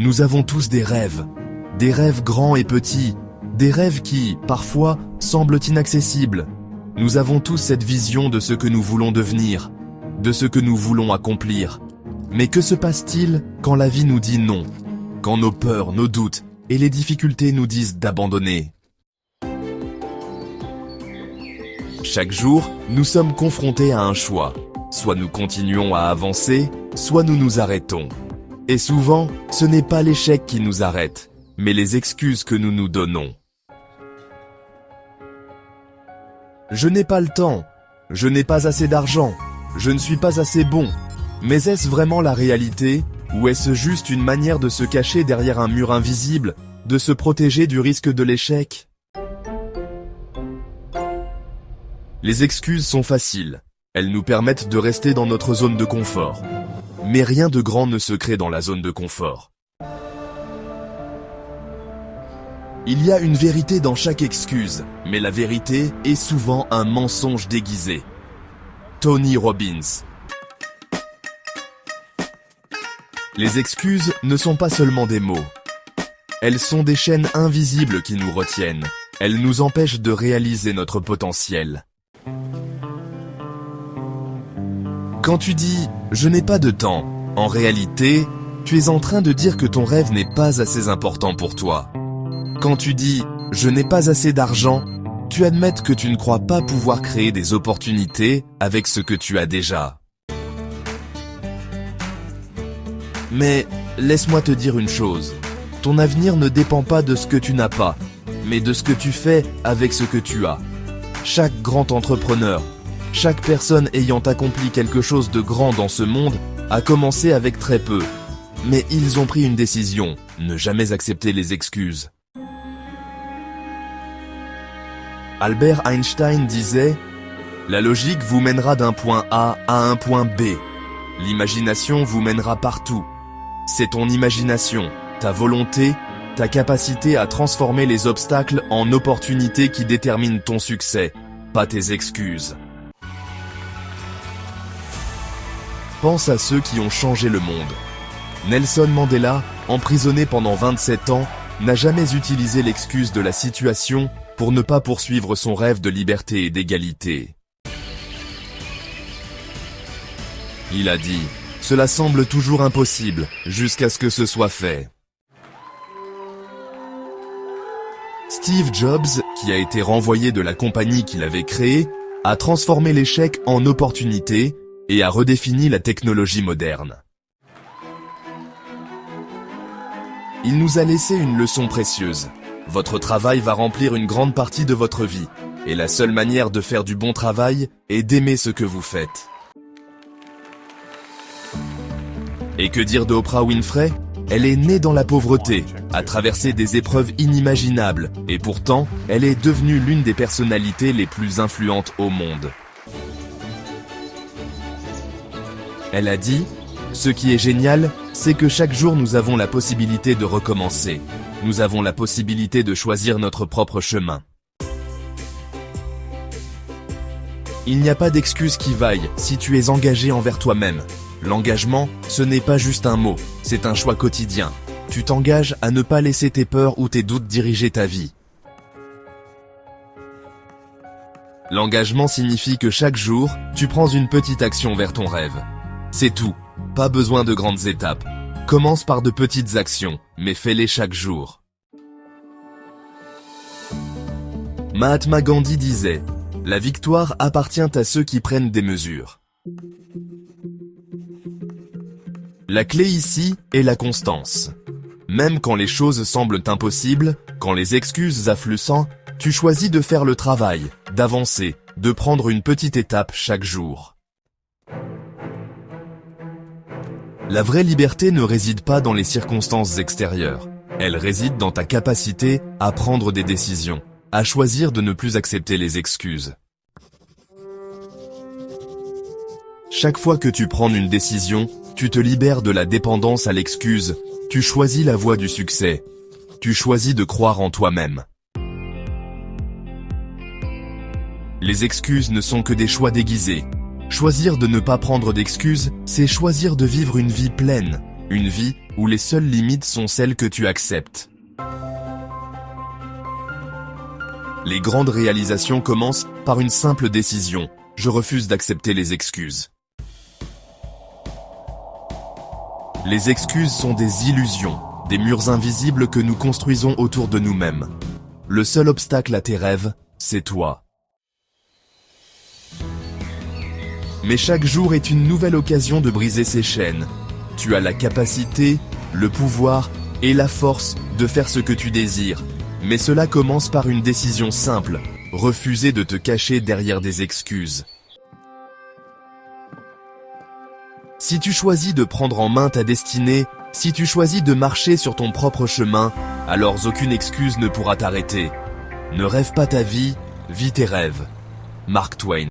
Nous avons tous des rêves grands et petits, des rêves qui, parfois, semblent inaccessibles. Nous avons tous cette vision de ce que nous voulons devenir, de ce que nous voulons accomplir. Mais que se passe-t-il quand la vie nous dit non, quand nos peurs, nos doutes et les difficultés nous disent d'abandonner? Chaque jour, nous sommes confrontés à un choix. Soit nous continuons à avancer, soit nous nous arrêtons. Et souvent, ce n'est pas l'échec qui nous arrête, mais les excuses que nous nous donnons. Je n'ai pas le temps, je n'ai pas assez d'argent, je ne suis pas assez bon. Mais est-ce vraiment la réalité, ou est-ce juste une manière de se cacher derrière un mur invisible, de se protéger du risque de l'échec? Les excuses sont faciles. Elles nous permettent de rester dans notre zone de confort. Mais rien de grand ne se crée dans la zone de confort. Il y a une vérité dans chaque excuse, mais la vérité est souvent un mensonge déguisé. Tony Robbins. Les excuses ne sont pas seulement des mots. Elles sont des chaînes invisibles qui nous retiennent. Elles nous empêchent de réaliser notre potentiel. Quand tu dis « je n'ai pas de temps », en réalité, tu es en train de dire que ton rêve n'est pas assez important pour toi. Quand tu dis « je n'ai pas assez d'argent », tu admets que tu ne crois pas pouvoir créer des opportunités avec ce que tu as déjà. Mais laisse-moi te dire une chose, ton avenir ne dépend pas de ce que tu n'as pas, mais de ce que tu fais avec ce que tu as. Chaque grand entrepreneur, chaque personne ayant accompli quelque chose de grand dans ce monde a commencé avec très peu. Mais ils ont pris une décision, ne jamais accepter les excuses. Albert Einstein disait « La logique vous mènera d'un point A à un point B. L'imagination vous mènera partout. C'est ton imagination, ta volonté, ta capacité à transformer les obstacles en opportunités qui déterminent ton succès, pas tes excuses. » Pense à ceux qui ont changé le monde. Nelson Mandela, emprisonné pendant 27 ans, n'a jamais utilisé l'excuse de la situation pour ne pas poursuivre son rêve de liberté et d'égalité. Il a dit « Cela semble toujours impossible, jusqu'à ce que ce soit fait. » Steve Jobs, qui a été renvoyé de la compagnie qu'il avait créée, a transformé l'échec en opportunité et a redéfini la technologie moderne. Il nous a laissé une leçon précieuse. Votre travail va remplir une grande partie de votre vie, et la seule manière de faire du bon travail est d'aimer ce que vous faites. Et que dire de Oprah Winfrey? Elle est née dans la pauvreté, a traversé des épreuves inimaginables, et pourtant, elle est devenue l'une des personnalités les plus influentes au monde. Elle a dit « Ce qui est génial, c'est que chaque jour nous avons la possibilité de recommencer. Nous avons la possibilité de choisir notre propre chemin. » Il n'y a pas d'excuse qui vaille si tu es engagé envers toi-même. L'engagement, ce n'est pas juste un mot, c'est un choix quotidien. Tu t'engages à ne pas laisser tes peurs ou tes doutes diriger ta vie. L'engagement signifie que chaque jour, tu prends une petite action vers ton rêve. C'est tout, pas besoin de grandes étapes. Commence par de petites actions, mais fais-les chaque jour. Mahatma Gandhi disait « La victoire appartient à ceux qui prennent des mesures. » La clé ici est la constance. Même quand les choses semblent impossibles, quand les excuses affluent sans, tu choisis de faire le travail, d'avancer, de prendre une petite étape chaque jour. La vraie liberté ne réside pas dans les circonstances extérieures. Elle réside dans ta capacité à prendre des décisions, à choisir de ne plus accepter les excuses. Chaque fois que tu prends une décision, tu te libères de la dépendance à l'excuse, tu choisis la voie du succès. Tu choisis de croire en toi-même. Les excuses ne sont que des choix déguisés. Choisir de ne pas prendre d'excuses, c'est choisir de vivre une vie pleine, Une vie où les seules limites sont celles que tu acceptes. Les grandes réalisations commencent par une simple décision. Je refuse d'accepter les excuses. Les excuses sont des illusions, des murs invisibles que nous construisons autour de nous-mêmes. Le seul obstacle à tes rêves, c'est toi. Mais chaque jour est une nouvelle occasion de briser ces chaînes. Tu as la capacité, le pouvoir et la force de faire ce que tu désires. Mais cela commence par une décision simple, refuser de te cacher derrière des excuses. Si tu choisis de prendre en main ta destinée, si tu choisis de marcher sur ton propre chemin, alors aucune excuse ne pourra t'arrêter. Ne rêve pas ta vie, vis tes rêves. Mark Twain.